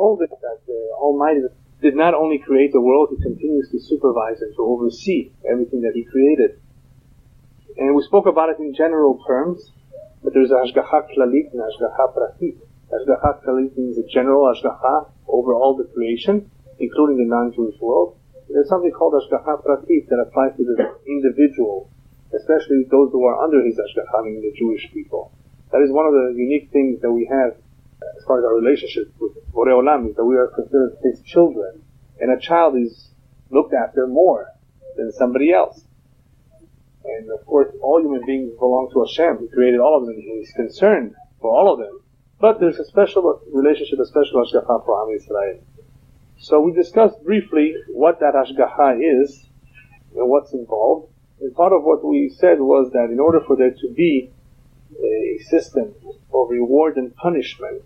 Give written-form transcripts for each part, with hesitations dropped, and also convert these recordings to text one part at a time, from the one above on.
told us that the Almighty did not only create the world, He continues to supervise and to oversee everything that He created. And we spoke about it in general terms, but there's Hashgacha Klalit and Hashgacha Pratit. Hashgacha Klalit means a general Hashgacha over all the creation, including the non-Jewish world. There's something called Hashgacha Pratit that applies to the individual, especially those who are under His Hashgacha, meaning the Jewish people. That is one of the unique things that we have as far as our relationship with Borei Olam, is that we are considered His children, and a child is looked after more than somebody else. And of course, all human beings belong to Hashem. He created all of them. He's concerned for all of them. But there's a special relationship, a special Hashgacha for Am Yisrael. So we discussed briefly what that Hashgacha is and what's involved. And part of what we said was that in order for there to be a system of reward and punishment,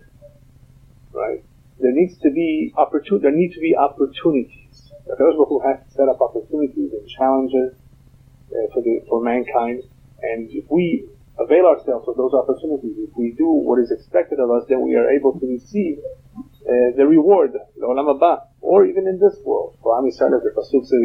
right, there need to be opportunities. The Kadosh Baruch Hu has to set up opportunities and challenges for mankind, and if we avail ourselves of those opportunities, if we do what is expected of us, then we are able to receive the reward, the Olam Haba, or even in this world. For Am Yisrael, the Pasuk says,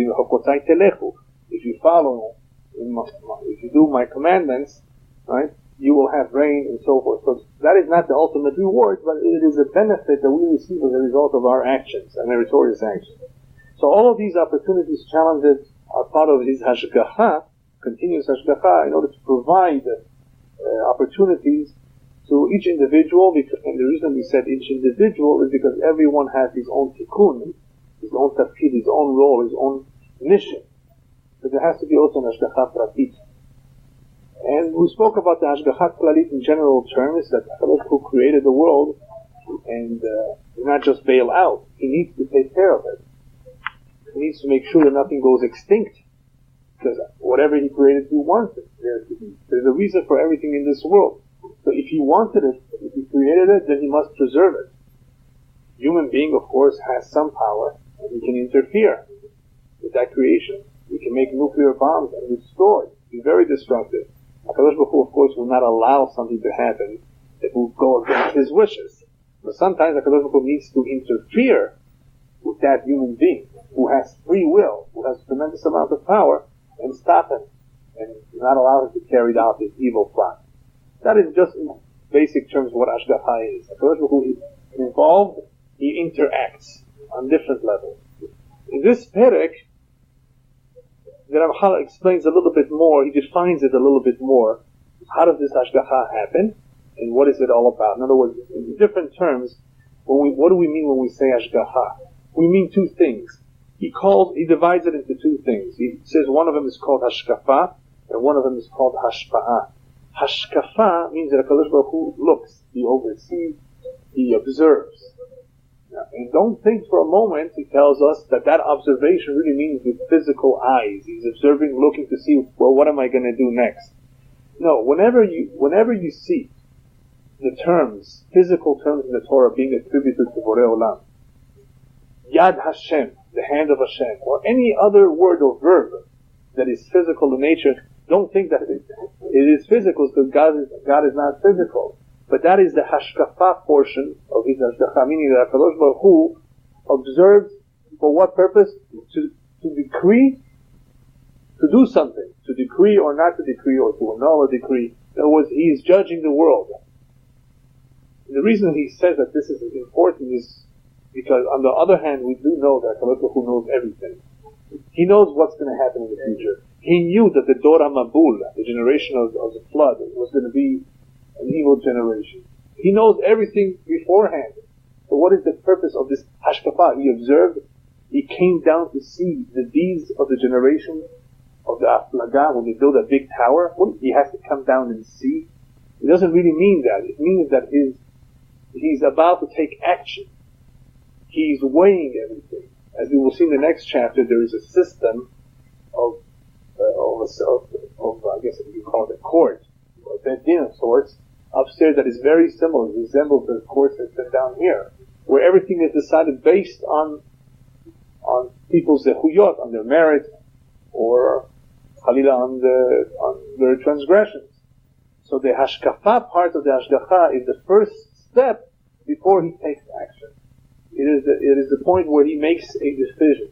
if you follow, if you do my commandments, right, you will have rain and so forth. So that is not the ultimate reward, but it is a benefit that we receive as a result of our actions, and meritorious actions. So all of these opportunities, challenges, are part of His Hashgacha, continuous Hashgacha, in order to provide opportunities to each individual. And the reason we said each individual is because everyone has his own tikkun, his own tafkid, his own role, his own mission. But there has to be also an Hashgacha Pratit. And we spoke about the Hashgacha Klalit in general terms, that HaKadosh who created the world, and not just bail out. He needs to take care of it. He needs to make sure that nothing goes extinct, because whatever He created, He wants it there to be. There's a reason for everything in this world. So if He wanted it, if He created it, then He must preserve it. Human being, of course, has some power, and he can interfere with that creation. He can make nuclear bombs and destroy, be very destructive. HaKadosh Baruch Hu, of course, will not allow something to happen that will go against His wishes. But sometimes HaKadosh Baruch Hu needs to interfere with that human being who has free will, who has a tremendous amount of power, and stop him, and not allow him to carry out his evil plot. That is just in basic terms what Hashgacha is. HaKadosh Baruch Hu is involved, He interacts on different levels. In this Perek, the Ramchal explains a little bit more, he defines it a little bit more. How does this Hashgacha happen, and what is it all about? In other words, in different terms, what do we mean when we say Hashgacha? We mean two things. He divides it into two things. He says one of them is called Hashkafa, and one of them is called Hashpa'ah. Hashkafa means that HaKadosh Baruch Hu looks, He oversees, He observes. And don't think for a moment, he tells us, that observation really means with physical eyes. He's observing, looking to see, well, what am I going to do next? No, whenever you see the terms, physical terms in the Torah being attributed to Borei Olam, Yad Hashem, the hand of Hashem, or any other word or verb that is physical in nature, don't think that it is physical, because God is not physical. But that is the Hashkafa portion of His Hashgacha, meaning that HaKadosh Baruch Hu observes for what purpose? To decree, to do something, to decree or not to decree, or to annul a decree. In other words, He is judging the world. And the reason He says that this is important is because, on the other hand, we do know that HaKadosh Baruch Hu knows everything. He knows what's going to happen in the future. He knew that the Dor HaMabul, the generation of the flood, was going to be an evil generation. He knows everything beforehand. So what is the purpose of this Hashkafa? He observed, He came down to see the deeds of the generation of the Aflaga when they build a big tower. He has to come down and see. It doesn't really mean that. It means that He's about to take action. He's weighing everything. As we will see in the next chapter, there is a system of I guess you call it a court, or a bedin of sorts, upstairs that is very similar, resembles the courts that's been down here, where everything is decided based on people's zechuyot, on their merit, or halila on their transgressions. So the hashkafa part of the hashgacha is the first step before He takes action. It It is the point where he makes a decision.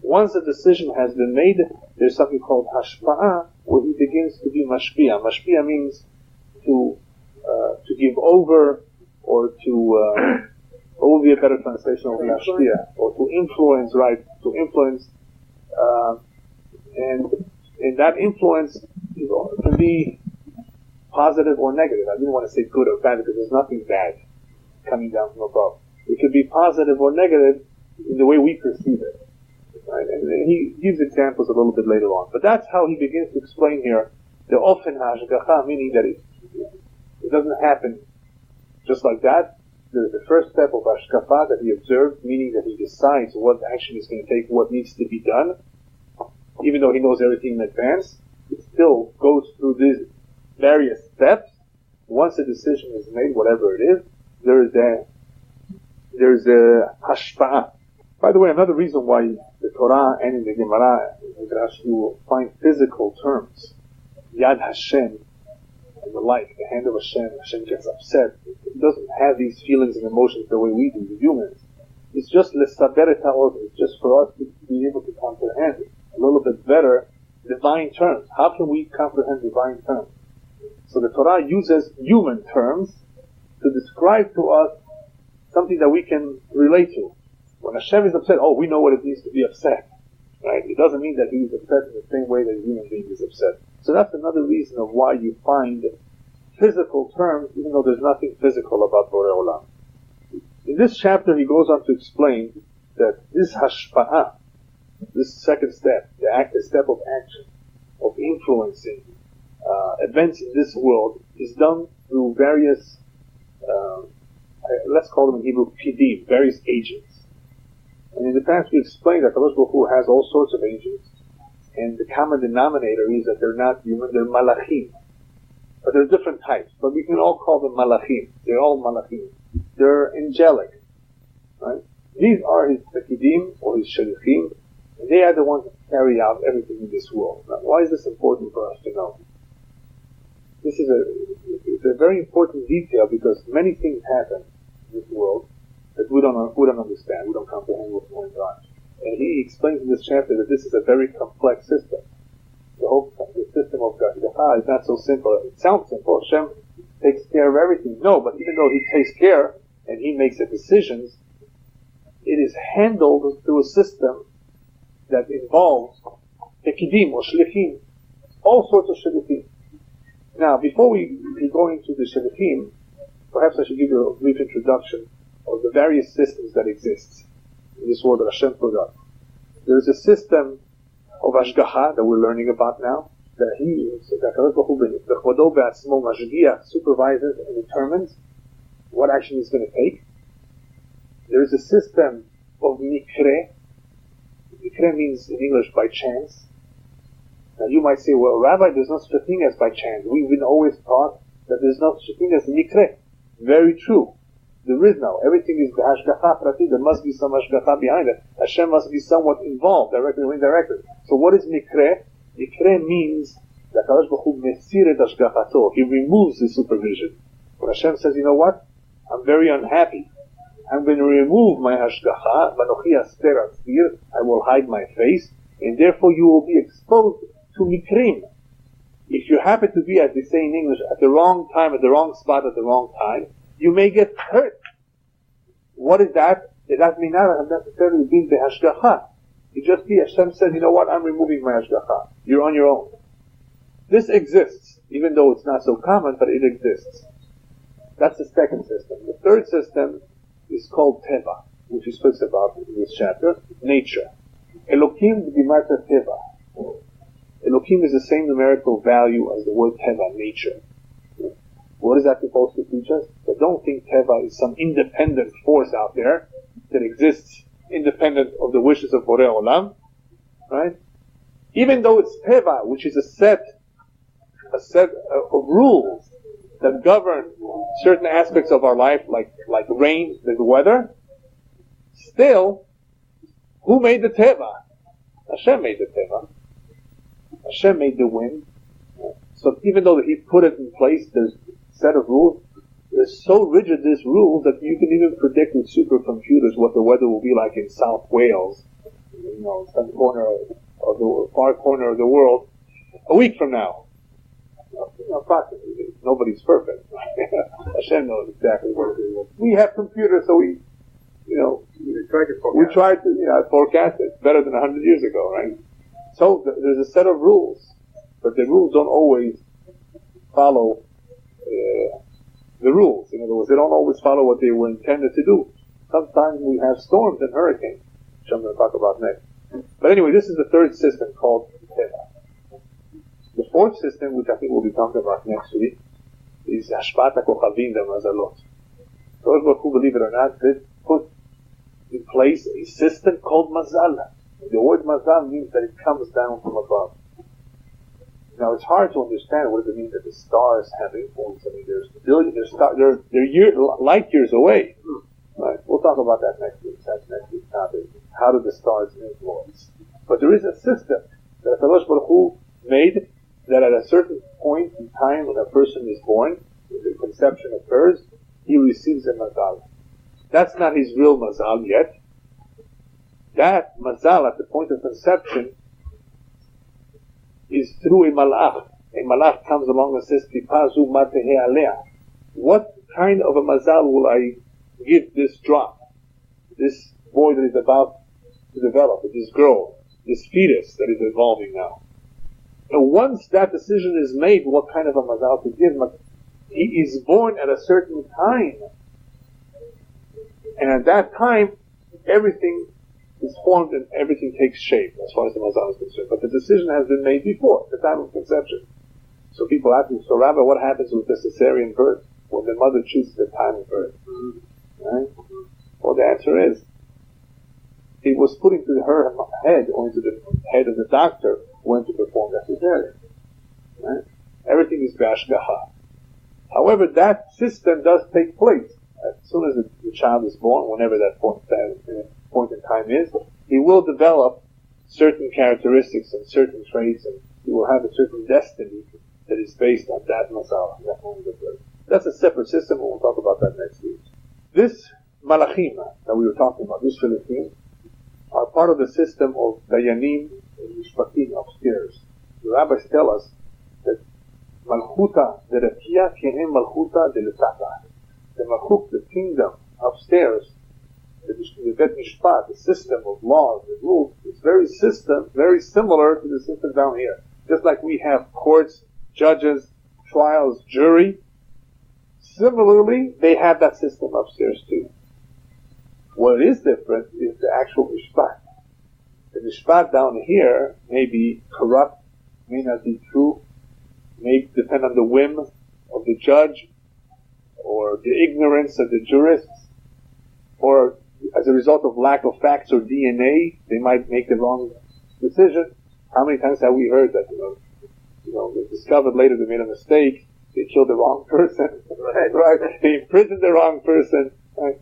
Once a decision has been made, there's something called hashpa'ah, where he begins to be mashpia. Mashpia means to give over, or to what would be a better translation of mashpia, or to influence, right? To influence, and that influence can be positive or negative. I didn't want to say good or bad because there's nothing bad coming down from above. It could be positive or negative in the way we perceive it. Right? And he gives examples a little bit later on. But that's how he begins to explain here the ofen hashgacha, meaning that it doesn't happen just like that. The first step of hashgacha that he observes, meaning that he decides what action is going to take, what needs to be done, even though he knows everything in advance, it still goes through these various steps. Once a decision is made, whatever it is, there's a hashpa'ah. By the way, another reason why the Torah and in the Gemara, you will find physical terms, Yad Hashem, and the like, the hand of Hashem gets upset. It doesn't have these feelings and emotions the way we do, the humans. It's just l'saber ta'od, it's just for us to be able to comprehend a little bit better divine terms. How can we comprehend divine terms? So the Torah uses human terms to describe to us something that we can relate to. When Hashem is upset, we know what it means to be upset. Right? It doesn't mean that he is upset in the same way that a human being is upset. So that's another reason of why you find physical terms, even though there's nothing physical about Borei Olam. In this chapter, he goes on to explain that this hashpa'ah, this second step, the step of action, of influencing events in this world, is done through various, let's call them in Hebrew, pidim, various agents. And in the past we explained that Kadosh Baruch Hu has all sorts of agents, and the common denominator is that they're not human, they're malachim. But there are different types, but we can all call them malachim. They're all malachim. They're angelic. Right? These are his pekidim, or his shalichim, and they are the ones that carry out everything in this world. Now, why is this important for us to know? This is a very important detail, because many things happen in this world that we don't understand, we don't comprehend what's going on. And he explains in this chapter that this is a very complex system. The system of Gashgacha is not so simple. It sounds simple. Hashem takes care of everything. No, but even though he takes care and he makes the decisions, it is handled through a system that involves pekidim or shlichim, all sorts of shlichim. Now, before we go into the shlichim, perhaps I should give you a brief introduction of the various systems that exist in this world that Hashem put up. There is a system of Hashgacha that we're learning about now, that supervises and determines what action he's going to take. There is a system of mikre. Mikre means in English by chance. Now you might say, well, Rabbi, there's no such a thing as by chance. We've been always taught that there's no such a thing as mikre. Very true. There is now. Everything is hashgacha prati. There must be some hashgacha behind it. Hashem must be somewhat involved, directly or indirectly. So what is mikre? Mikre means that Kadosh Baruch Hu mesir et hashgachato. He removes the supervision. When Hashem says, you know what? I'm very unhappy. I'm going to remove my hashgacha. Vanochi aster atzir. I will hide my face. And therefore you will be exposed to mikrim. If you happen to be, as they say in English, at the wrong time, at the wrong spot, at the wrong time, you may get hurt. What is that? That may not have necessarily been the hashgacha. It just be Hashem says, you know what, I'm removing my hashgacha. You're on your own. This exists, even though it's not so common, but it exists. That's the second system. The third system is called teva, which he speaks about in this chapter, nature. Elokim b'dimat teva. Elokim is the same numerical value as the word teva, nature. What is that supposed to teach us? But don't think Teva is some independent force out there that exists independent of the wishes of Borei Olam, right? Even though it's Teva, which is a set of rules that govern certain aspects of our life, like rain, the weather, still, who made the Teva? Hashem made the Teva. Hashem made the wind. So even though He put it in place, there's set of rules, They're so rigid, these rules, that you can even predict with supercomputers what the weather will be like in South Wales, some far corner of the world, a week from now. Approximately. Nobody's perfect. Hashem knows exactly what it is. We have computers, so we try to forecast it better than 100 years ago, right? So there's a set of rules, but the rules don't always follow the rules. In other words, they don't always follow what they were intended to do. Sometimes we have storms and hurricanes, which I'm going to talk about next. But anyway, this is the third system called Teva. The fourth system, which I think we'll be talking about next week, is Hashpat HaKochavim Mazalot. Those who believe it or not, they put in place a system called Mazal. The word Mazal means that it comes down from above. Now it's hard to understand what does it mean that the stars have influence. I mean, there's billions, they're light years away. Right? We'll talk about that next week. That's next week's topic. How do the stars influence? But there is a system that Kadosh Baruch Hu made, that at a certain point in time when a person is born, when the conception occurs, he receives a mazal. That's not his real mazal yet. That mazal at the point of conception is through a malach. A malach comes along and says, Tipazu matehe alea. What kind of a mazal will I give this drop? This boy that is about to develop, this girl, this fetus that is evolving now. And once that decision is made, what kind of a mazal to give, he is born at a certain time. And at that time, everything is formed and everything takes shape as far as the mazal is concerned. But the decision has been made before, the time of conception. So people ask me, so Rabbi, what happens with the cesarean birth when the mother chooses the time of birth? Right? Well, the answer is, it was put into her head, or into the head of the doctor, when to perform that cesarean. Right? Everything is b'ashgacha. However, that system does take place. As soon as the child is born, whenever that point in time is, he will develop certain characteristics and certain traits, and he will have a certain destiny that is based on that mazal, that moment of birth. That's a separate system, and we'll talk about that next week. This malachim that we were talking about, this Philippines, are part of the system of dayanim and mishpatim upstairs. The rabbis tell us that malchuta derekia kehem malchuta deletata. The malchut, the kingdom upstairs, the bet mishpat, the system of laws, the rules, is very similar to the system down here. Just like we have courts, judges, trials, jury, similarly, they have that system upstairs too. What is different is the actual mishpat. The mishpat down here may be corrupt, may not be true, may depend on the whim of the judge, or the ignorance of the jurists, or as a result of lack of facts or DNA, they might make the wrong decision. How many times have we heard that, they discovered later they made a mistake, they killed the wrong person, right? They imprisoned the wrong person, right?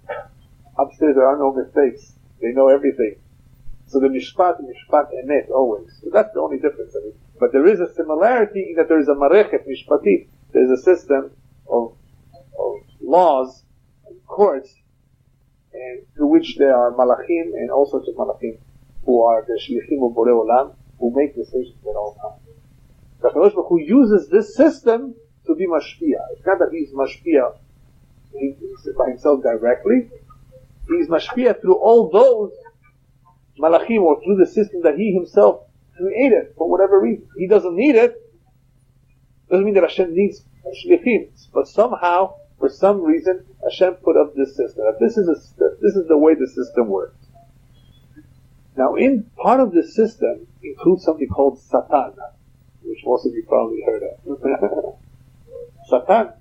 Upstairs there are no mistakes. They know everything. So the mishpat emet always. So that's the only difference. But there is a similarity in that there is a marechet mishpatit. There is a system of laws and courts, and through which there are malachim and all sorts of malachim who are the shlichim of Borei Olam, who make decisions at all times. The Kadosh Baruch Hu uses this system to be mashpia. It's not that he's mashpia by himself directly. He's mashpia through all those malachim, or through the system that he himself created for whatever reason. He doesn't need it. Doesn't mean that Hashem needs shlichim, but somehow, for some reason, Hashem put up this system. This is the way the system works. Now, in part of this system includes something called Satan, which most of you probably heard of. Satan.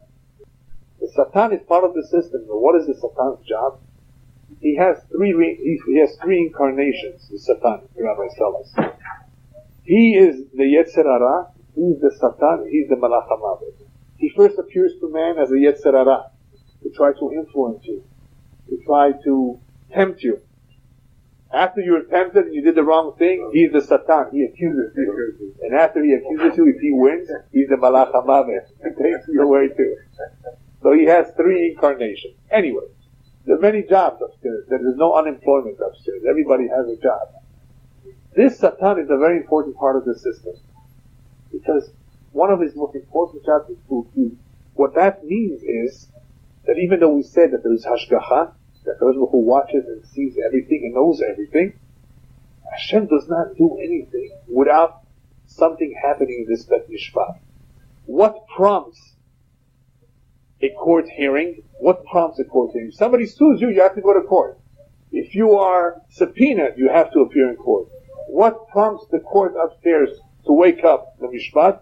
The Satan is part of the system. But what is the Satan's job? He has three incarnations, the Satan, the rabbis tell us. He is the Yetzer Hara, he is the Satan, he is the Malach HaMavet. He first appears to man as a Yetzer Hara, to try to influence you, to try to tempt you. After you're tempted and you did the wrong thing, he's the Satan, he accuses you. And after he accuses you, if he wins, he's the Malach HaMavet. He takes you away too. So he has 3 incarnations. Anyway, there are many jobs upstairs. There is no unemployment upstairs. Everybody has a job. This Satan is a very important part of the system. Because one of his most important jobs is to accuse. What that means is that even though we said that there is Hashgacha, that God who watches and sees everything and knows everything, Hashem does not do anything without something happening in this Bet Mishpat. What prompts a court hearing? What prompts a court hearing? If somebody sues you, you have to go to court. If you are subpoenaed, you have to appear in court. What prompts the court upstairs to wake up the Mishpat?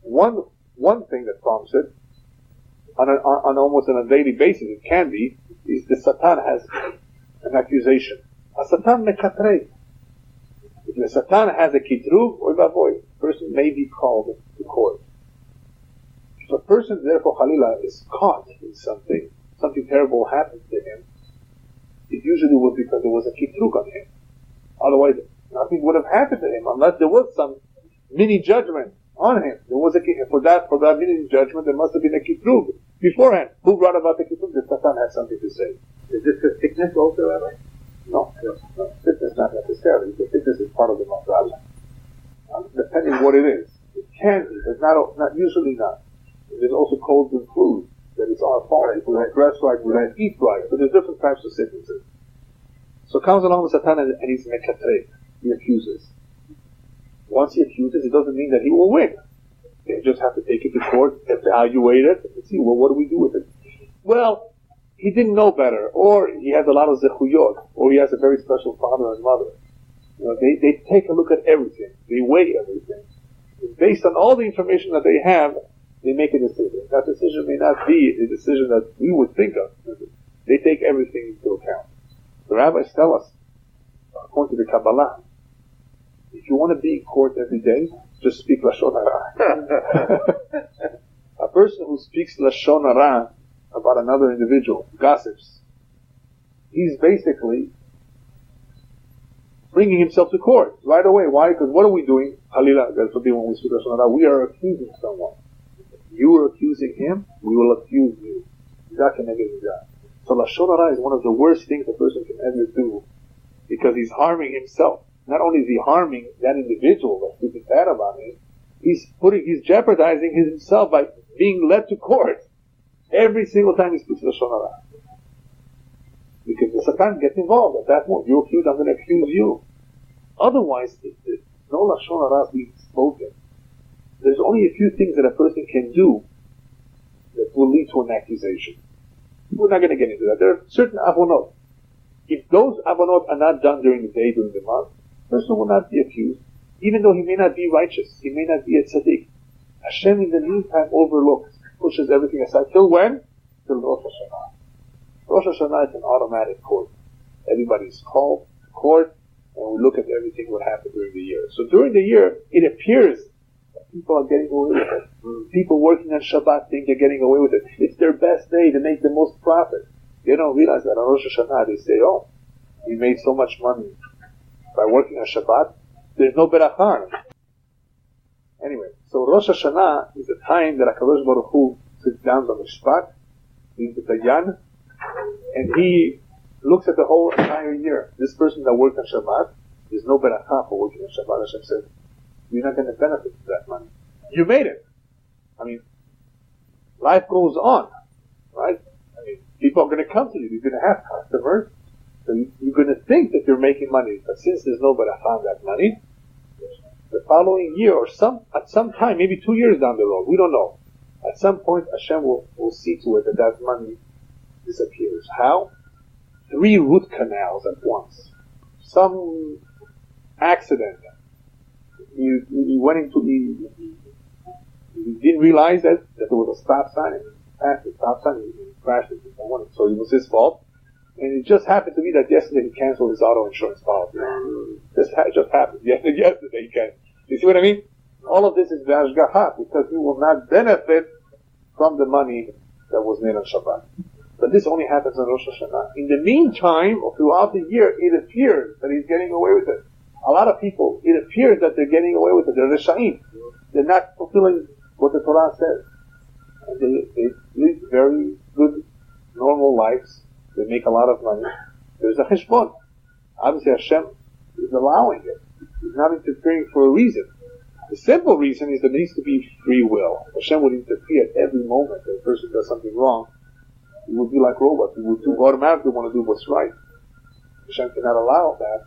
One thing that prompts it, on almost on a daily basis, it can be, is the Satan has an accusation. A Satan mekatrei. If the Satan has a kitrug, or a person may be called to court. If a person, therefore, Khalila, is caught in something terrible happens to him, it usually was because there was a kitrug on him. Otherwise, nothing would have happened to him unless there was some mini judgment on him. There was for that mini judgment, there must have been a kitrug beforehand. Who brought about the kitrug? The Satan had something to say. Is this a sickness also, Rabbi? No. Sickness not necessarily. The sickness is part of the mazal. Depending what it is. It can be, but not usually not. There's also colds and flus that it's our fault. If we don't dress right, we don't eat right. But there's different types of sicknesses. So comes along the Satan and he's mekatrei. He accuses. Once he accuses, it doesn't mean that he will win. They just have to take it to court, evaluate it, and see, well, what do we do with it? Well, he didn't know better, or he has a lot of zechuyot, or he has a very special father and mother. They take a look at everything. They weigh everything. And based on all the information that they have, they make a decision. That decision may not be a decision that we would think of. They take everything into account. The rabbis tell us, according to the Kabbalah, if you want to be in court every day, just speak Lashon Hara. A person who speaks Lashon Hara about another individual, gossips, he's basically bringing himself to court right away. Why? Because what are we doing? Halila, God forbid, when we speak Lashon Hara, we are accusing someone. You are accusing him, we will accuse you. So Lashon Hara is one of the worst things a person can ever do, because he's harming himself. Not only is he harming that individual by speaking bad about him, he's jeopardizing himself by being led to court every single time he speaks Lashon Hara. Because the Satan gets involved at that moment. You accuse, I'm going to accuse you. Otherwise, if there's no Lashon Hara being spoken, there's only a few things that a person can do that will lead to an accusation. We're not going to get into that. There are certain avonot. If those avonot are not done during the day, during the month, the person will not be accused, even though he may not be righteous, he may not be a tzaddik. Hashem in the meantime overlooks, pushes everything aside. Till when? Till Rosh Hashanah. Rosh Hashanah is an automatic court. Everybody's called to court, and we look at everything what happened during the year. So during the year, it appears that people are getting away with it. People working on Shabbat think they're getting away with it. It's their best day to make the most profit. They don't realize that on Rosh Hashanah they say, oh, we made so much money by working on Shabbat, there's no berachah. Anyway, so Rosh Hashanah is the time that HaKadosh Baruch Hu sits down on the Mishpat, he's the Dayan, and he looks at the whole entire year. This person that worked on Shabbat, there's no berachah for working on Shabbat. Hashem said, you're not going to benefit from that money. You made it. I mean, life goes on, right? I mean, people are going to come to you. You're going to have customers. So you're going to think that you're making money. But since there's no berachah on that money, the following year or at some time, maybe 2 years down the road, we don't know. At some point, Hashem will see to it that money disappears. How? 3 root canals at once. Some accident. He didn't realize that there was a stop sign, and he passed the stop sign, and he crashed into someone, so it was his fault. And it just happened to be that yesterday he canceled his auto insurance policy. This just happened. Yesterday he canceled. You see what I mean? All of this is v'ashgaha, because he will not benefit from the money that was made on Shabbat. But this only happens on Rosh Hashanah. In the meantime, or throughout the year, it appears that he's getting away with it. A lot of people, it appears that they're getting away with it. They're Resha'im. They're not fulfilling what the Torah says. and they live very good, normal lives. They make a lot of money. There's a cheshbon. Obviously Hashem is allowing it. He's not interfering for a reason. The simple reason is there needs to be free will. Hashem would interfere at every moment that a person does something wrong. We would be like robots. We would automatically want to do what's right. Hashem cannot allow that.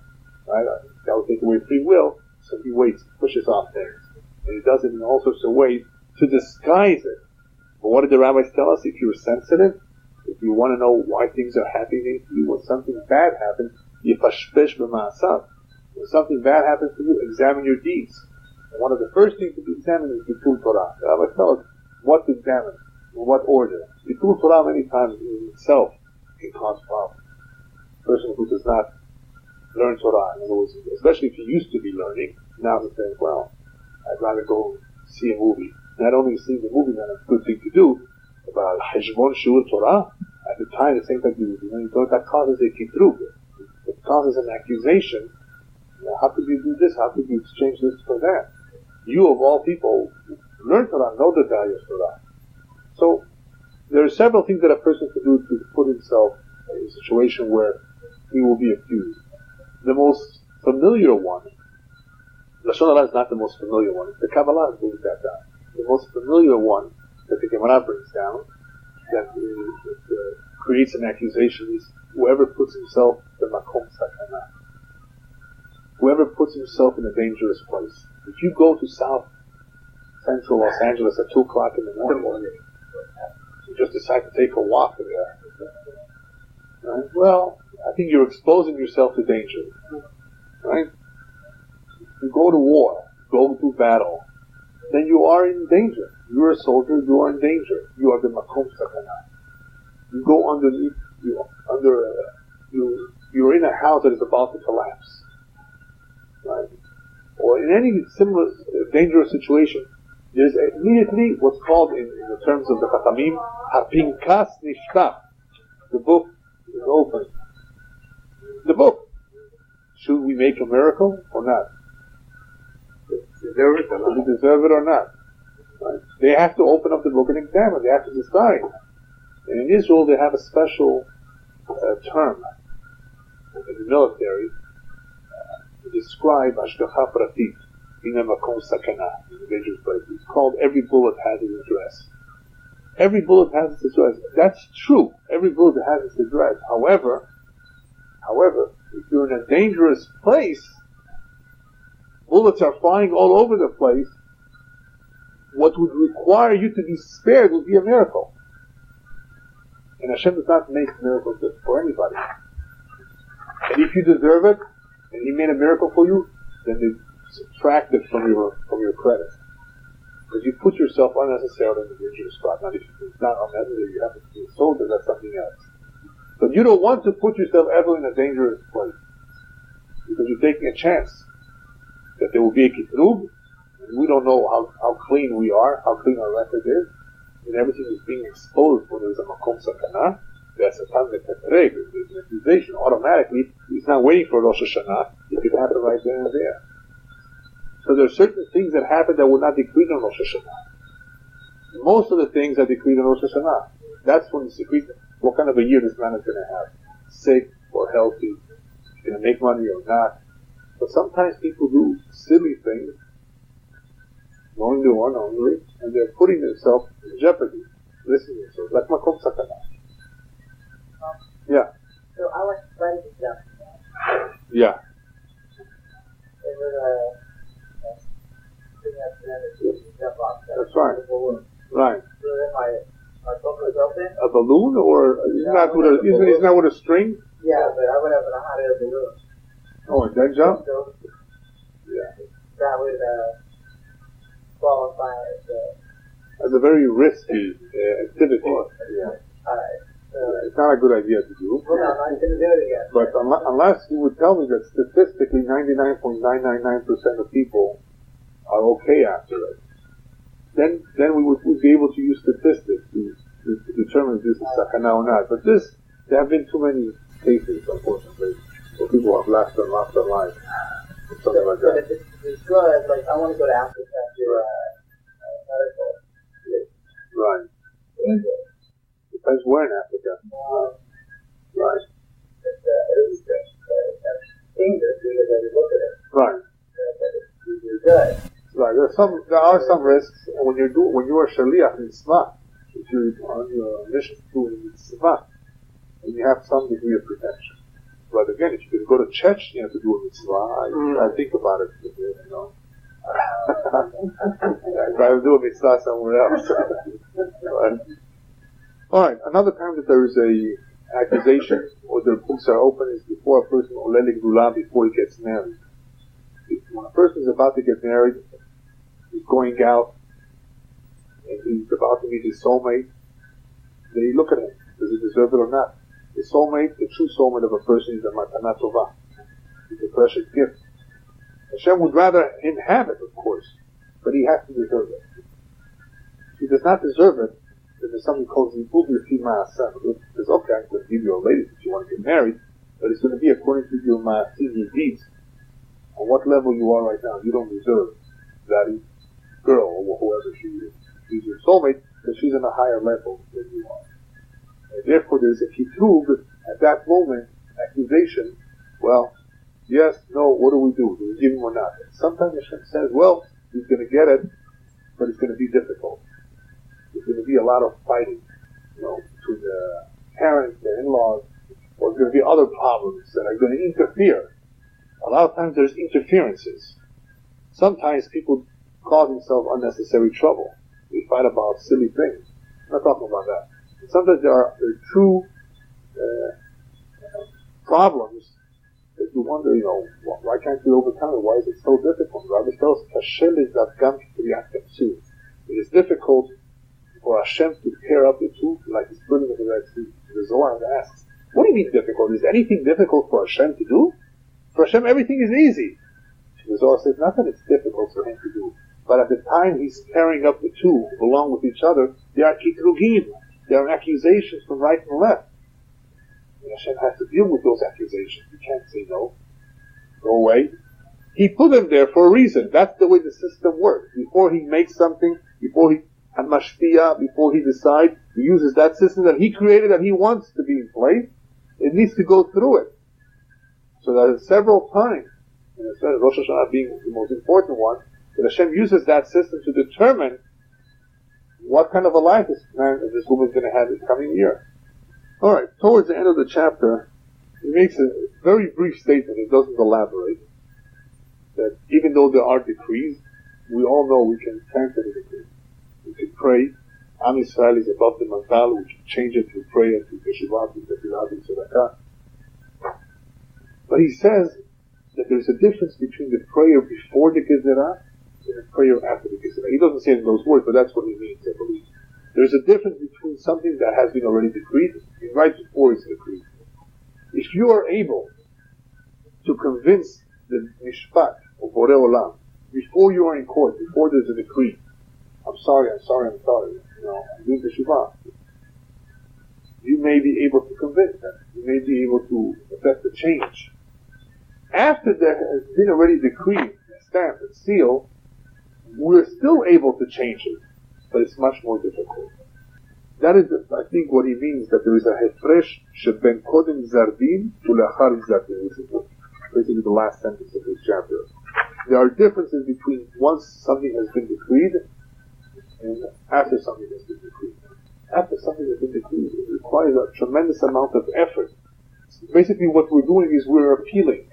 Right? That would take away free will. So he waits, pushes off things. And he does it in all sorts of ways to disguise it. But what did the rabbis tell us? If you're sensitive, if you want to know why things are happening to you, when something bad happens, yifashpesh b'ma'asav. When something bad happens to you, examine your deeds. And one of the first things to be examined is Bitul Torah. The rabbis tell us what to examine, in what order. Bitul Torah many times in itself can cause problems. A person who does not learn Torah, in other words, especially if he used to be learning, now he says, well, I'd rather go see a movie. Not only seeing the movie, that's a good thing to do, but Heshbon Shur Torah, at the time, the same time you learn Torah, that causes a kitrug. It causes an accusation. How could you do this? How could you exchange this for that? You, of all people, learn Torah, know the value of Torah. So, there are several things that a person can do to put himself in a situation where he will be accused. The most familiar one, Lashon Hara is not the most familiar one. The Kabbalah brings that down. The most familiar one that the Gemara brings down, that creates an accusation, is whoever puts himself in makom sakana. Whoever puts himself in a dangerous place. If you go to South Central Los Angeles at 2 o'clock in the morning, you just decide to take a walk there, right? Well, I think you're exposing yourself to danger, right? You go to war, go to battle, then you are in danger. You're a soldier, you are in danger. You are the makom sakana. You go underneath, you're in a house that is about to collapse, right? Or in any similar dangerous situation, there's immediately what's called in the terms of the Chatamim, hapinkas nishtaf. The book is open. The book. Should we make a miracle or not? Deserve it or not? Deserve it or not? Right? They have to open up the book and examine. They have to decide. And in Israel, they have a special term in the military to describe ashgacha pratit in a makom sakana, in a dangerous place. It's called every bullet has its address. Every bullet has its address. That's true. Every bullet has its address. However, if you're in a dangerous place, bullets are flying all over the place, what would require you to be spared would be a miracle. And Hashem does not make miracles for anybody. And if you deserve it, and He made a miracle for you, then they subtract it from your credit. Because you put yourself unnecessarily in a dangerous spot. Now, if it's not unnecessary, you have to be a soldier, that's something else. But you don't want to put yourself ever in a dangerous place. Because you're taking a chance that there will be a kitrug, and we don't know how clean we are, how clean our record is, and everything is being exposed when there's a makom sakana. That's a time that there's an accusation. Automatically, he's not waiting for Rosh Hashanah. It could happen right then and there. So there are certain things that happen that will not decreed on Rosh Hashanah. Most of the things are decreed on Rosh Hashanah. That's when it's decreed. What kind of a year this man is going to have? Sick or healthy? Going to make money or not? But sometimes people do silly things, knowingly or unknowingly, and they're putting themselves in jeopardy. Listen to yourself. Like makom sakana. Yeah. So I like friends stuff. Yeah. That's right. Right. So if my book was open. A balloon, or isn't that with a string? Yeah, but I would have a hot air balloon. Oh, and then jump? So, Yeah. that would qualify as a very risky activity. Yeah. Alright. It's not a good idea to do. Well, no, I'm not going to do it again. But unless you would tell me that statistically 99.999% of people are okay after it, then we would be able to use statistics to determine if this is sakana or not. But there have been too many cases, unfortunately, where people have lost their life. Something like that. But if it's good, like I want to go to Africa and do medical. Right. Depends where in Africa. Right. Right. Right. There are some risks when you are shaliach mitzvah, if you're on your mission to do mitzvah, and you have some degree of protection. But again, if you go to church, you have to do a mitzvah. I think about it, you know. I'd rather do a mitzvah somewhere else. Right. All right. Another time that there is a accusation or the books are open is before a person olelig gula, before he gets married. When a person is about to get married, he's going out, and he's about to meet his soulmate. They look at him. Does he deserve it or not? The soulmate, the true soulmate of a person is a matana tova. It's a precious gift. Hashem would rather him have it, of course, but he has to deserve it. If he does not deserve it, then there's something called zibub lefi ma'aseh. It's okay, I'm going to give you a lady if you want to get married, but it's going to be according to your ma'asim, your deeds. On what level you are right now, you don't deserve that girl or whoever she is. She's your soulmate, because she's on a higher level than you are. And therefore, there's a kitrug at that moment, accusation. Well, yes, no, what do? Do we give him or not? And sometimes Hashem says, well, he's going to get it, but it's going to be difficult. There's going to be a lot of fighting, between the parents, the in-laws, or there's going to be other problems that are going to interfere. A lot of times there's interferences. Sometimes people cause themselves unnecessary trouble. They fight about silly things. I'm not talking about that. Sometimes there are true problems that you wonder, why can't we overcome it? Why is it so difficult? Rabbi tells us, it is difficult for Hashem to pair up the two like the splitting of the Red Sea. The Zohar asks, what do you mean difficult? Is anything difficult for Hashem to do? For Hashem, everything is easy. The Zohar says, not that it's difficult for him to do, but at the time he's pairing up the two along with each other, there are kitrugim, there are accusations from right and left. And Hashem has to deal with those accusations. He can't say no. Go away. He put them there for a reason. That's the way the system works. Before he makes something, before he decides, he uses that system that he created that he wants to be in place. It needs to go through it. So that several times, and instead of Rosh Hashanah being the most important one, that Hashem uses that system to determine what kind of a life this man and this woman is going to have this coming year. Alright, towards the end of the chapter, he makes a very brief statement, he doesn't elaborate, that even though there are decrees, we all know we can cancel the decree. We can pray. Am Yisrael is above the mantal, we can change it to prayer, to teshuvah, to tefillah, to tzedakah. But he says that there's a difference between the prayer before the Gezerah and the prayer after the Gezerah. He doesn't say it in those words, but that's what he means, I believe. There's a difference between something that has been already decreed and right before it's decreed. If you are able to convince the Mishpat of Borei Olam before you are in court, before there's a decree, I'm sorry, I'm doing teshuvah, you may be able to convince them. You may be able to affect the change. After that has been already decreed, stamped, and sealed, we're still able to change it, but it's much more difficult. That is, I think, what he means, that there is a hefresh sheben kodem zardim to lachar zardim, which is basically the last sentence of this chapter. There are differences between once something has been decreed and after something has been decreed. After something has been decreed, it requires a tremendous amount of effort. Basically, what we're doing is we're appealing.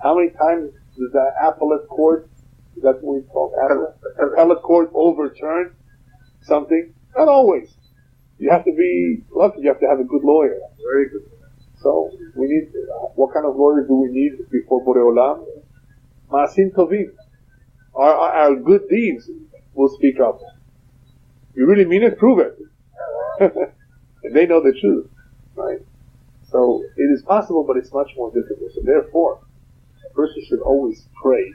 How many times does the appellate court, is that what we call appellate court, overturn something? Not always. You have to be lucky. You have to have a good lawyer. Very good. So we need. What kind of lawyer do we need before Borei Olam? Maasim tovim. Our good deeds will speak up. You really mean it? Prove it. And they know the truth, right? So it is possible, but it's much more difficult. So therefore, a person should always pray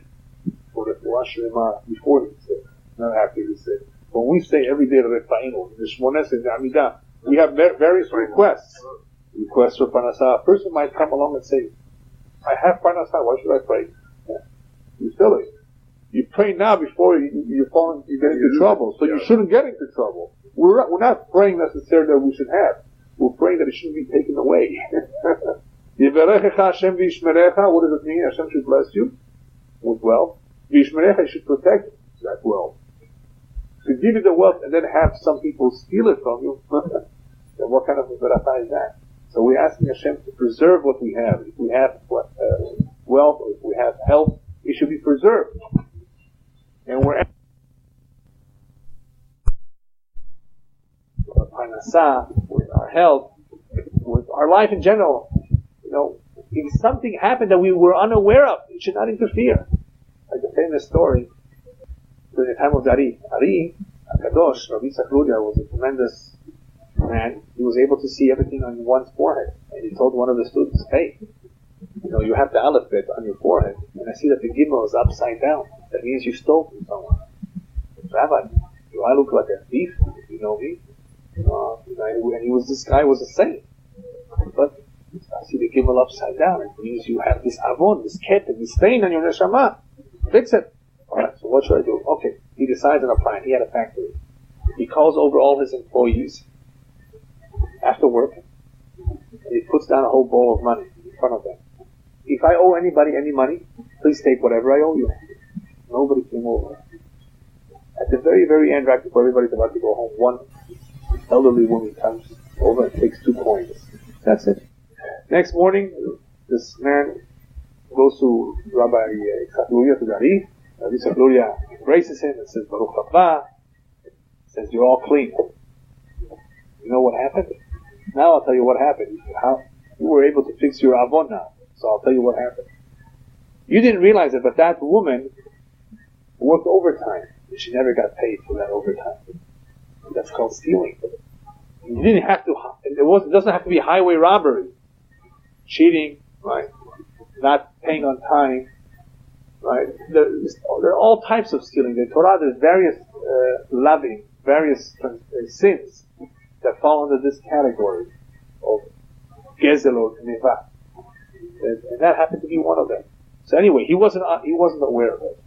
for the Refuah Shlema before he says, not after he says. When we say every day Refa'inu, the Shmones and the Amidah, we have various requests. Requests for Parnasah. A person might come along and say, I have Parnasah, why should I pray? Yeah. You silly. You pray now before you get into trouble, so you shouldn't get into trouble. we're not praying necessarily that we should have. We're praying that it shouldn't be taken away. Yivarechecha Hashem v'yishmerecha. What does it mean? Hashem should bless you with wealth. V'yishmerecha should protect that wealth. To give you the wealth and then have some people steal it from you, then what kind of a beracha is that? So we're asking Hashem to preserve what we have. If we have wealth, or if we have health, it should be preserved. And we're asking with our parnasah, with our health, with our life in general. If something happened that we were unaware of, it should not interfere. Like the famous story during the time of Ari. Ari, Kadosh, Rabbi Elyahu was a tremendous man. He was able to see everything on one's forehead. And he told one of the students, hey, you have the alphabet on your forehead, and I see that the gimel is upside down. That means you stole from someone. Rabbi, do I look like a thief? You know me? And this guy was a saint. But I see the gimel upside down. It means you have this avon, this keter, this stain on your neshama. Fix it. Alright, so what should I do? Okay, he decides on a plan. He had a factory. He calls over all his employees after work, and he puts down a whole bowl of money in front of them. If I owe anybody any money, please take whatever I owe you. Nobody came over. At the very, very end, right before everybody's about to go home, one elderly woman comes over and takes 2 coins. That's it. Next morning, this man goes to Rabbi Elyahu to Dari. Rabbi Elyahu embraces him and says, Baruch haba. Says, you're all clean. You know what happened? Now I'll tell you what happened. How you were able to fix your avon now. So I'll tell you what happened. You didn't realize it, but that woman worked overtime. And she never got paid for that overtime. That's called stealing. You didn't have to, it doesn't have to be highway robbery. Cheating, right? Not paying on time, right? There are all types of stealing. In the Torah, there's various various sins that fall under this category of gezel or neva, and that happened to be one of them. So anyway, he wasn't aware of it.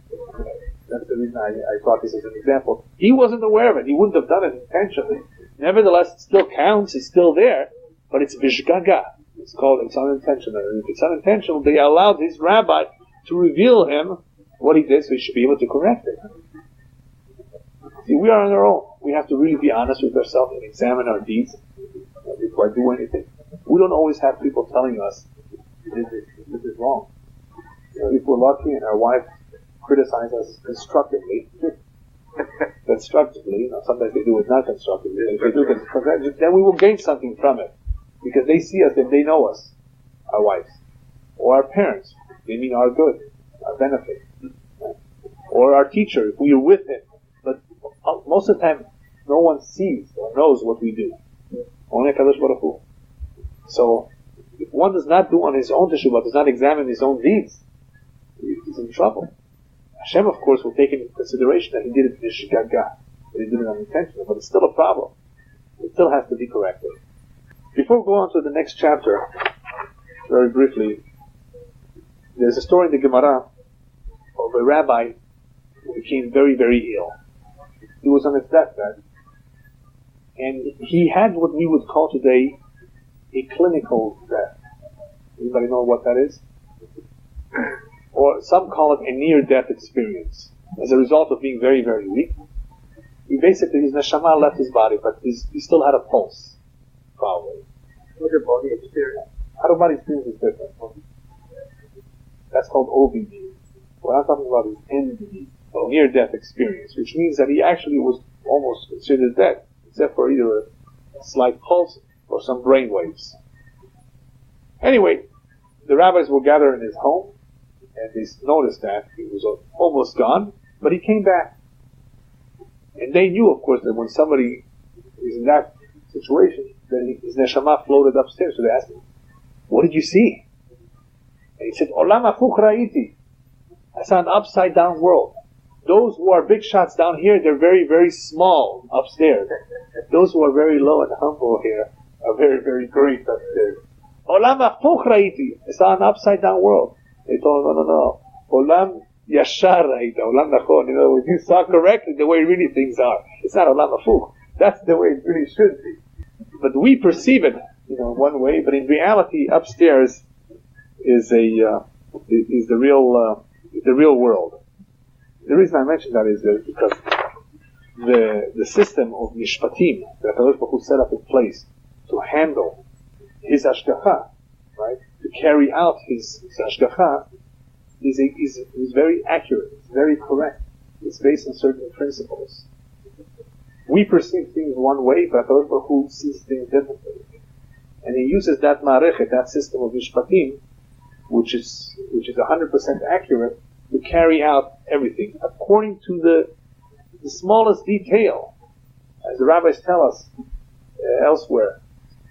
That's the reason I brought this as an example. He wasn't aware of it. He wouldn't have done it intentionally. Nevertheless, it still counts. It's still there, but it's vishgaga. It's unintentional. And if it's unintentional, they allowed his rabbi to reveal him what he did, so he should be able to correct it. See, we are on our own. We have to really be honest with ourselves and examine our deeds before I do anything. We don't always have people telling us this is wrong. If we're lucky and our wife criticizes us constructively, sometimes they do it not constructively. If they do constructively, then we will gain something from it. Because they see us and they know us, our wives, or our parents. They mean our good, our benefit, right? Or our teacher, if we are with him. But most of the time, no one sees or knows what we do. Only Kadosh Baruch Hu. So, if one does not do on his own teshuvah, does not examine his own deeds, he's in trouble. Hashem, of course, will take into consideration that he did it in shgaga, that he did it unintentionally, but it's still a problem. It still has to be corrected. Before we go on to the next chapter, very briefly, there's a story in the Gemara of a rabbi who became very, very ill. He was on his deathbed, and he had what we would call today a clinical death. Anybody know what that is? Or some call it a near-death experience. As a result of being very, very weak, his neshama left his body, but he still had a pulse. Probably. What's your body experience? Out of body experience is different. That's called OBD. What I'm talking about is NDE, near-death experience, which means that he actually was almost considered dead, except for either a slight pulse or some brain waves. Anyway, the rabbis will gather in his home, and they noticed that he was almost gone, but he came back. And they knew, of course, that when somebody is in that situation, then his neshama floated upstairs. So they asked him, what did you see? And he said, Olam hafuch ra'iti. I saw an upside down world. Those who are big shots down here, they're very, very small upstairs. Those who are very low and humble here are very, very great upstairs. Olam hafuch ra'iti. I saw an upside down world. They told him, no. Olam yashar ra'ita. Olam nachon. In other words, you saw correctly the way really things are. It's not olam hafuch. That's the way it really should be. But we perceive it, one way. But in reality, upstairs is the real world. The reason I mention that is that because the system of mishpatim that HaKadosh Baruch Hu set up in place to handle his hashgacha, right, to carry out his hashgacha, is very accurate, it's very correct. It's based on certain principles. We perceive things one way, but HaKadosh Baruch Hu sees things differently. And he uses that ma'arechet, that system of mishpatim, which is 100% accurate, to carry out everything according to the smallest detail. As the rabbis tell us elsewhere,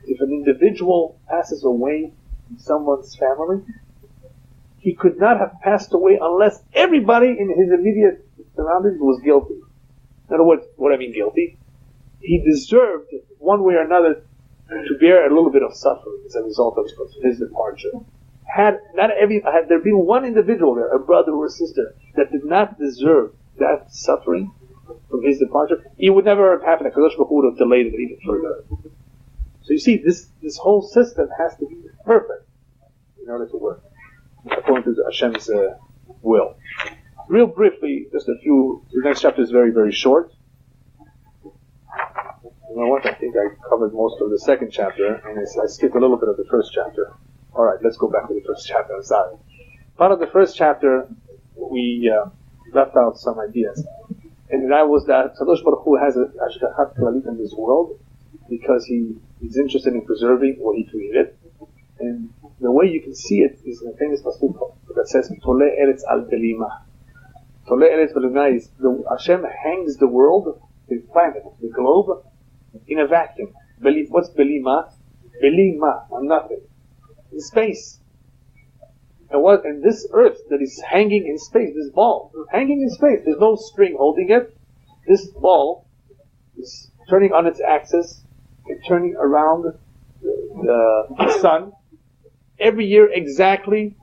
if an individual passes away in someone's family, he could not have passed away unless everybody in his immediate surroundings was guilty. In other words, what I mean guilty? He deserved, one way or another, to bear a little bit of suffering as a result of his departure. Had there been one individual there, a brother or a sister, that did not deserve that suffering from his departure, it would never have happened. HaKadosh Baruch Hu would have delayed it even further. So you see, this whole system has to be perfect in order to work according to Hashem's will. Real briefly, just a few. The next chapter is very, very short. You know what? I think I covered most of the second chapter, and I skipped a little bit of the first chapter. All right, let's go back to the first chapter. I'm sorry. Part of the first chapter, we left out some ideas, and that was that Kadosh Baruch Hu has a hashgachat klalit in this world because he's interested in preserving what he created, and the way you can see it is in the famous pasuk that says "Tole eretz al belima." Tole eretz belima is Hashem hangs the world, the planet, the globe, in a vacuum. What's belima? Belima, nothing. In space. And this earth that is hanging in space, this ball, hanging in space, there's no string holding it. This ball is turning on its axis and turning around the sun every year exactly,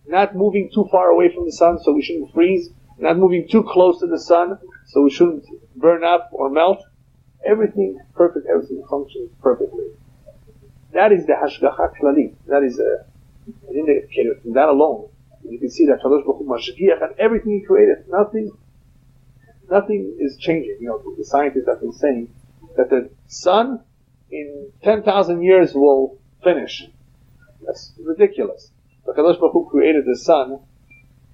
not moving too far away from the sun so we shouldn't freeze, not moving too close to the sun so we shouldn't burn up or melt. Everything perfect, everything functions perfectly. That is the hashgacha klalit. That is an indicator. From that alone, you can see that Kadosh Baruch Hu mashgiach on everything He created. Nothing is changing. The scientists have been saying that the sun in 10,000 years will finish. That's ridiculous. But Kadosh Baruch Hu created the sun,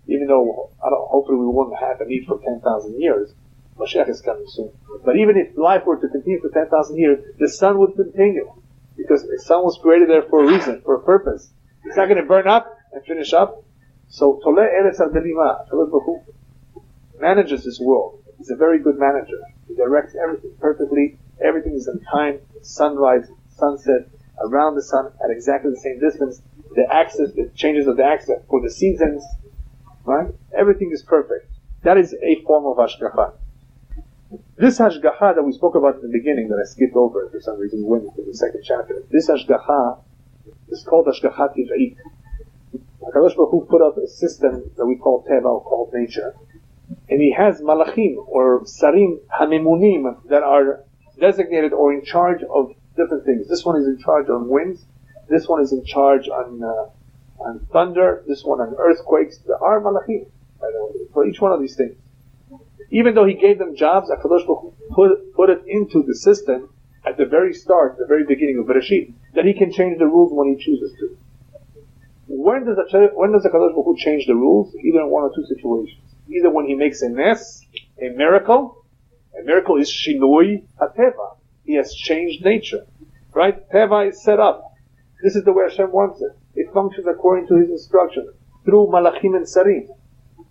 even though hopefully we won't have a need for 10,000 years. Mashiach is coming soon. But even if life were to continue for 10,000 years, the sun would continue. Because the sun was created there for a reason, for a purpose. It's not going to burn up and finish up. So, Tole Eretz Al Belima, Kadosh Baruch Hu manages this world. He's a very good manager. He directs everything perfectly. Everything is on time. Sunrise, sunset, around the sun at exactly the same distance. The axis, the changes of the axis for the seasons, right? Everything is perfect. That is a form of hashgacha. This hashgacha that we spoke about in the beginning, that I skipped over for some reason, we went into the second chapter. This hashgacha is called hashgacha tiv'it. HaKadosh Baruch Hu put up a system that we call teva, or called nature, and He has malachim or sarim hamemunim that are designated or in charge of different things. This one is in charge on winds. This one is in charge on thunder. This one on earthquakes. There are malachim for each one of these things. Even though He gave them jobs, HaKadosh Baruch Hu put it into the system at the very start, the very beginning of Bereshit, that He can change the rules when He chooses to. When does HaKadosh Baruch Hu change the rules? Either in one or two situations. Either when He makes a nes, a miracle is shinui hateva. He has changed nature. Right? Teva is set up. This is the way Hashem wants it. It functions according to His instruction, through malachim and sarim.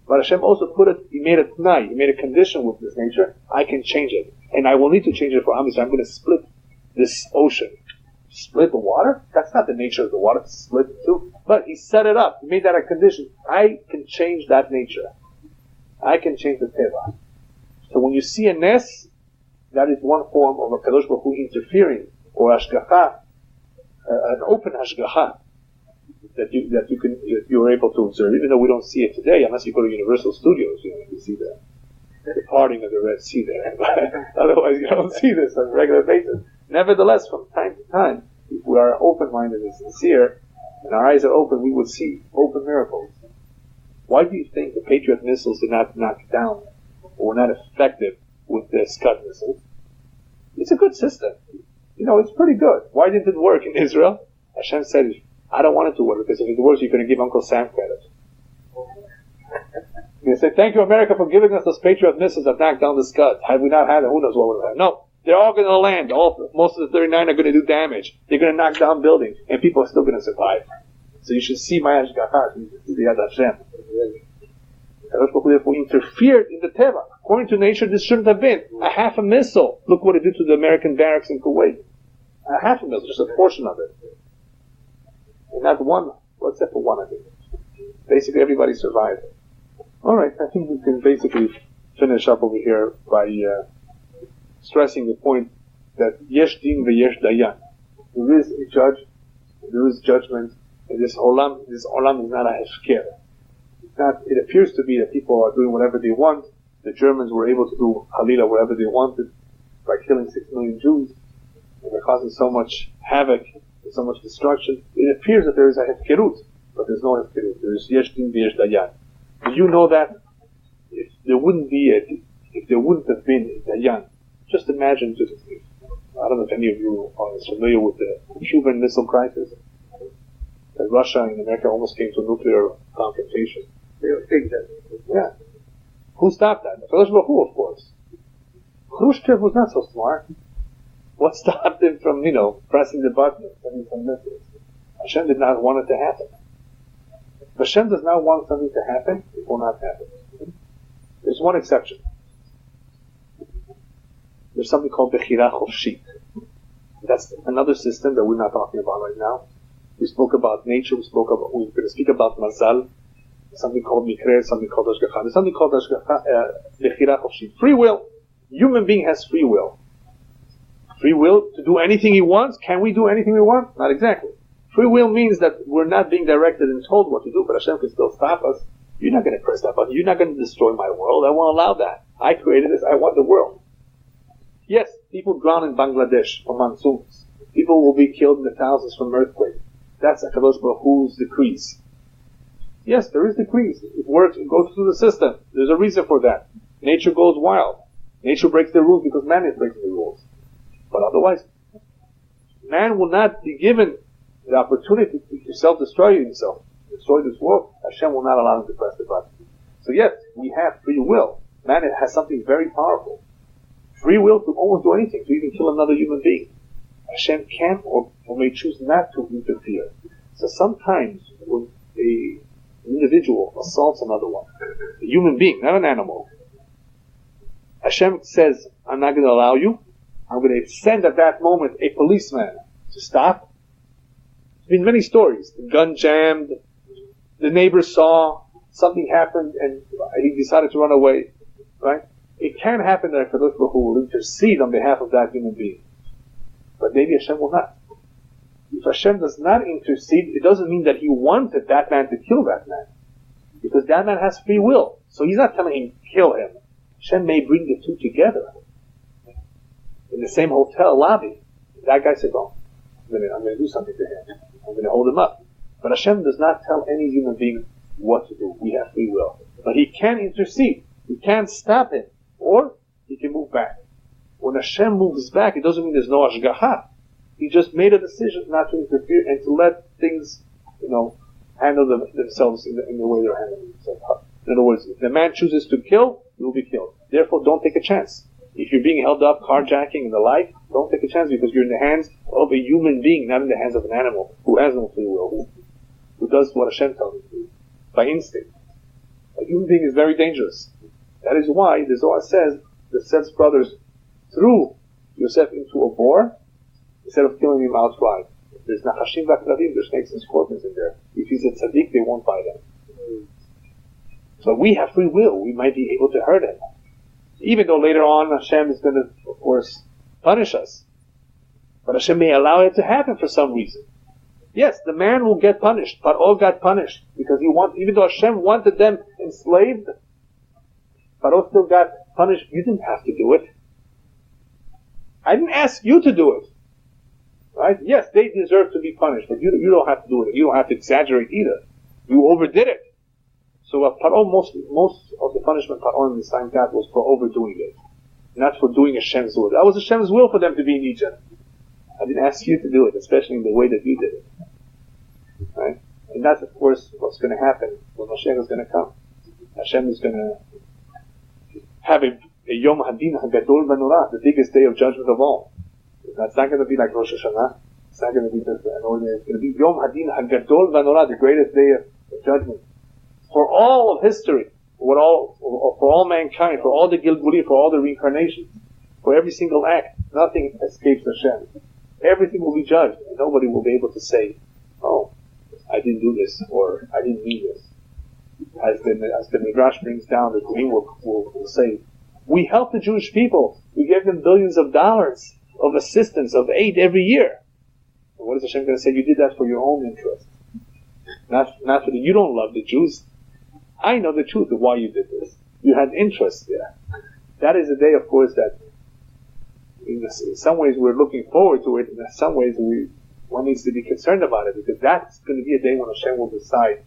But Hashem also He made a t'nai, He made a condition with this nature. I can change it. And I will need to change it for Am Yisrael. I'm going to split this ocean. Split the water? That's not the nature of the water, to split it too. But He set it up. He made that a condition. I can change that nature. I can change the teva. So when you see a nes, that is one form of a Kadosh Baruch Hu interfering, or hashgacha, an open hashgacha, that you're able to observe, even though we don't see it today, unless you go to Universal Studios, you see that. the parting of the Red Sea there. Otherwise, you don't see this on a regular basis. Nevertheless, from time to time, if we are open-minded and sincere, and our eyes are open, we will see open miracles. Why do you think the Patriot missiles did not knock down, or were not effective with the Scud missiles? It's a good system. It's pretty good. Why didn't it work in Israel? Hashem said, I don't want it to work, because if it works, you're going to give Uncle Sam credit. They say, thank you, America, for giving us those Patriot missiles that knocked down the Scud. Had we not had it, who knows what would have happened. No, they're all going to land. Most of the 39 are going to do damage. They're going to knock down buildings, and people are still going to survive. So you should see my Ashgaha, you should see the Yad Hashem. Therefore, interfered in the Teva. According to nature, this shouldn't have been. A half a missile. Look what it did to the American barracks in Kuwait. A half a missile, just a portion of it. And not one, well, except for one of it. Basically, everybody survived. Alright, I think we can basically finish up over here by stressing the point that Yesh Din veYesh Dayan. There is a judge, there is judgment, and this olam is not a hefker. It appears to be that people are doing whatever they want. The Germans were able to do Halila wherever they wanted by killing 6 million Jews, and they're causing so much havoc and so much destruction. It appears that there is a hefkerut, but there's no hefkerut. There is Yesh Din veYesh Dayan. Do you know that if there wouldn't have been a Dayan, just imagine, I don't know if any of you are as familiar with the Cuban Missile Crisis, that Russia and America almost came to a nuclear confrontation. Yeah. Who stopped that? Kadosh Baruch Hu, of course. Khrushchev was not so smart. What stopped him from, pressing the button and sending some missiles? Hashem did not want it to happen. If Hashem does not want something to happen, it will not happen. There's one exception. There's something called Bechira Chofshit. That's another system that we're not talking about right now. We spoke about nature, we're going to speak about Mazal, something called Mikre, something called Ashgacha. There's something called Bechira Chofshit. Free will. Human being has free will. Free will to do anything he wants. Can we do anything we want? Not exactly. Free will means that we're not being directed and told what to do, but Hashem can still stop us. You're not going to press that button. You're not going to destroy my world. I won't allow that. I created this. I want the world. Yes, people drown in Bangladesh from monsoons. People will be killed in the thousands from earthquakes. That's HaKadosh Baruch Hu's decrees. Yes, there is decrees. It works. It goes through the system. There's a reason for that. Nature goes wild. Nature breaks the rules because man is breaking the rules. But otherwise, man will not be given the opportunity to self-destroy himself, destroy this world. Hashem will not allow him to press the button. So yes, we have free will. Man has something very powerful. Free will to almost do anything, to even kill another human being. Hashem can or may choose not to interfere. So sometimes when an individual assaults another one, a human being, not an animal, Hashem says, I'm not going to allow you. I'm going to send at that moment a policeman to stop. There's been many stories. The gun jammed, the neighbor saw, something happened, and he decided to run away. Right? It can happen that HaKadosh Baruch Hu will intercede on behalf of that human being. But maybe Hashem will not. If Hashem does not intercede, it doesn't mean that He wanted that man to kill that man. Because that man has free will. So He's not telling him, kill him. Hashem may bring the two together. In the same hotel lobby. That guy said, oh, I'm going to do something to him. I'm going to hold him up. But Hashem does not tell any human being what to do. We have free will. But He can intercede. He can stop him. Or He can move back. When Hashem moves back, it doesn't mean there's no Ashgaha. He just made a decision not to interfere and to let things, handle themselves in the way they're handling themselves. In other words, if the man chooses to kill, he will be killed. Therefore, don't take a chance. If you're being held up, carjacking and the like, don't take a chance because you're in the hands of a human being, not in the hands of an animal who has no free will, who does what Hashem tells him to do by instinct. A human being is very dangerous. That is why the Zohar says the Seth's brothers threw Yosef into a boar instead of killing him outright. There's Nachashim v'Akravim, there's snakes and scorpions in there. If he's a tzaddik, they won't bite him. So we have free will. We might be able to hurt him. Even though later on Hashem is going to, of course, punish us. But Hashem may allow it to happen for some reason. Yes, the man will get punished. Paro got punished because even though Hashem wanted them enslaved, Paro still got punish, you didn't have to do it. I didn't ask you to do it. Right? Yes, they deserve to be punished, but you don't have to do it. You don't have to exaggerate either. You overdid it. So Paro, most of the punishment Paro in the time got was for overdoing it, not for doing Hashem's will. That was Hashem's will for them to be in Egypt. I didn't ask you to do it, especially in the way that you did it. Right? And that's, of course, what's going to happen when Mashiach is going to come. Hashem is going to have a Yom Hadin HaGadol V'Norah, the biggest day of judgment of all. That's not going to be like Rosh Hashanah. It's not going to be just an ordinary. It's going to be Yom Hadin HaGadol V'Norah, the greatest day of judgment. For all of history, for all mankind, for all the Gilgulim, for all the reincarnations, for every single act, nothing escapes Hashem. Everything will be judged, and nobody will be able to say, "Oh, I didn't do this," or "I didn't mean this." As the Midrash brings down, the Queen will say, "We helped the Jewish people. We gave them billions of dollars of assistance, of aid every year." And what is Hashem going to say? You did that for your own interest, not for you don't love the Jews. I know the truth of why you did this. You had interest there. That is a day, of course, that in some ways we're looking forward to it, and in some ways one needs to be concerned about it, because that's going to be a day when Hashem will decide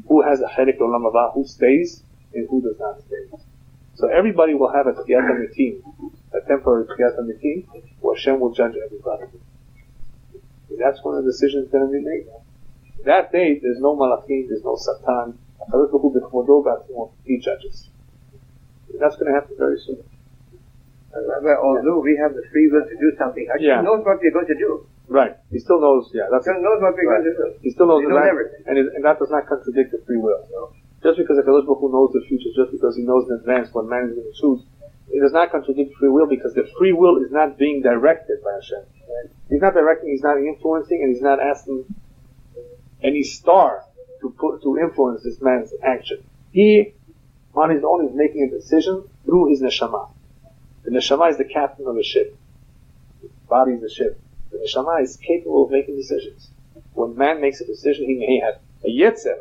who has a Cherek Olam Haba, who stays and who does not stay. So everybody will have a Tchiyat HaMetim, a temporary Tchiyat HaMetim, where Hashem will judge everybody. And that's when the decision is going to be made. That day, there's no Malachim, there's no Satan. He judges. And that's going to happen very soon. Although we have the free will to do something, Hashem knows what we're going to do. Right. He still knows, Hashem knows what we're going to do. He still knows everything. And that does not contradict the free will. No. Just because HaKadosh Baruch Hu knows the future, just because he knows in advance what man is going to choose, it does not contradict free will, because the free will is not being directed by Hashem. Right? He's not directing, he's not influencing, and he's not asking any star to influence this man's action. He, on his own, is making a decision through his neshama. The neshama is the captain of the ship. The body is the ship. The neshama is capable of making decisions. When man makes a decision, he may have a yetzer.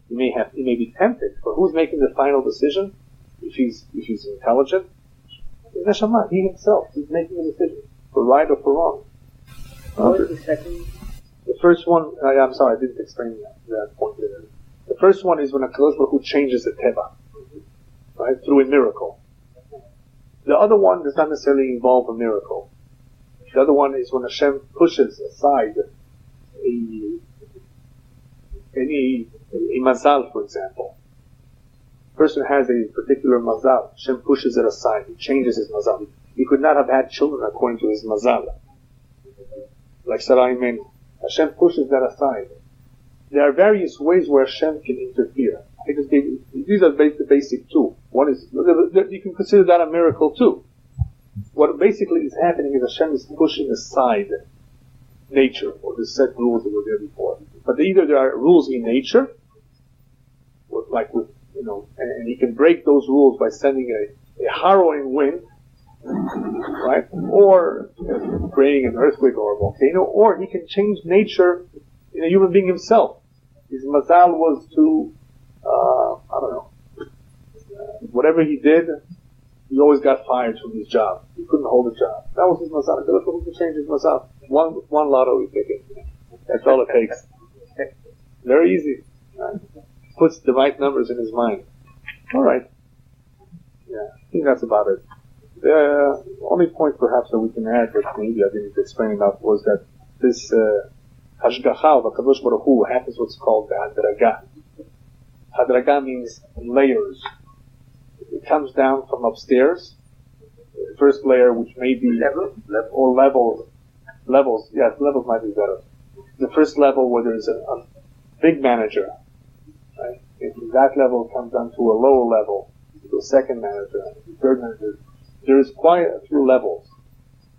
He may be tempted. But who's making the final decision? If he's intelligent, the neshama, he himself, he's making a decision for right or for wrong. What was the second? The first one, I'm sorry, I didn't explain that point there. The first one is when HaKadosh Baruch Hu changes the teva, right, through a miracle. The other one does not necessarily involve a miracle. The other one is when Hashem pushes aside a mazal, for example. A person has a particular mazal. Hashem pushes it aside. He changes his mazal. He could not have had children according to his mazal. Like Sarai Menu. Hashem pushes that aside. There are various ways where Hashem can interfere. These are the basic two. One is, you can consider that a miracle too. What basically is happening is Hashem is pushing aside nature, or the set rules that were there before. But either there are rules in nature, and he can break those rules by sending a harrowing wind, right? Or creating an earthquake or a volcano, or he can change nature in a human being himself. His mazal was to, whatever he did, he always got fired from his job. He couldn't hold a job. That was his mazal. He could change his mazal. One lottery ticket. That's all it takes. Very easy. Right? Puts the right numbers in his mind. All right. Yeah, I think that's about it. The only point perhaps that we can add, but maybe I didn't explain enough, was that this Hashgacha of HaKadosh Baruch Hu happens what's called the Hadraga. Hadraga means layers. It comes down from upstairs. The first layer, which may be levels. Yes, levels might be better. The first level where there's a big manager, right? And from that level it comes down to a lower level, to a second manager, a third manager. There is quite a few levels.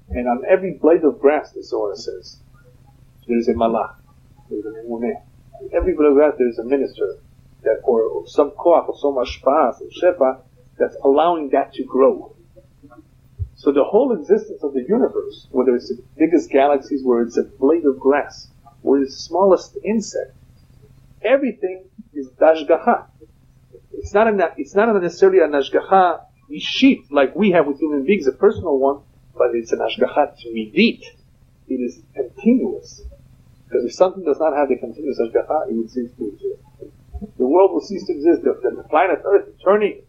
And on every blade of grass, the Zohar says, there is a malach, there's an emuneh. On every blade of grass there is a minister, or some koach, or some ashpah, some shepa, that's allowing that to grow. So the whole existence of the universe, whether it's the biggest galaxies, where it's a blade of grass, or the smallest insect, everything is dashgacha. It's not necessarily a nashgacha ishit, like we have with human beings, a personal one, but it's an hashgacha midit. It is continuous. Because if something does not have the continuous hashgacha, it would cease to exist. The world will cease to exist. The planet Earth is turning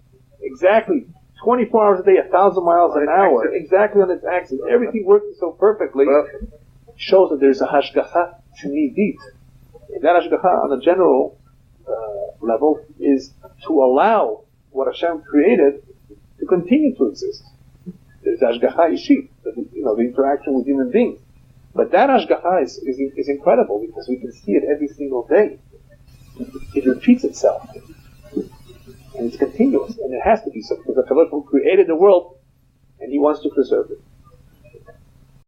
exactly 24 hours a day, 1,000 miles an hour, exactly on its axis. Everything working so perfectly shows that there's a hashgacha midit. And that hashgacha on a general level is to allow what Hashem created to continue to exist. There's hashgacha ishit, the interaction with human beings. But that hashgacha is incredible because we can see it every single day. It repeats itself. And it's continuous. And it has to be so because the Kabbalistic created the world and he wants to preserve it.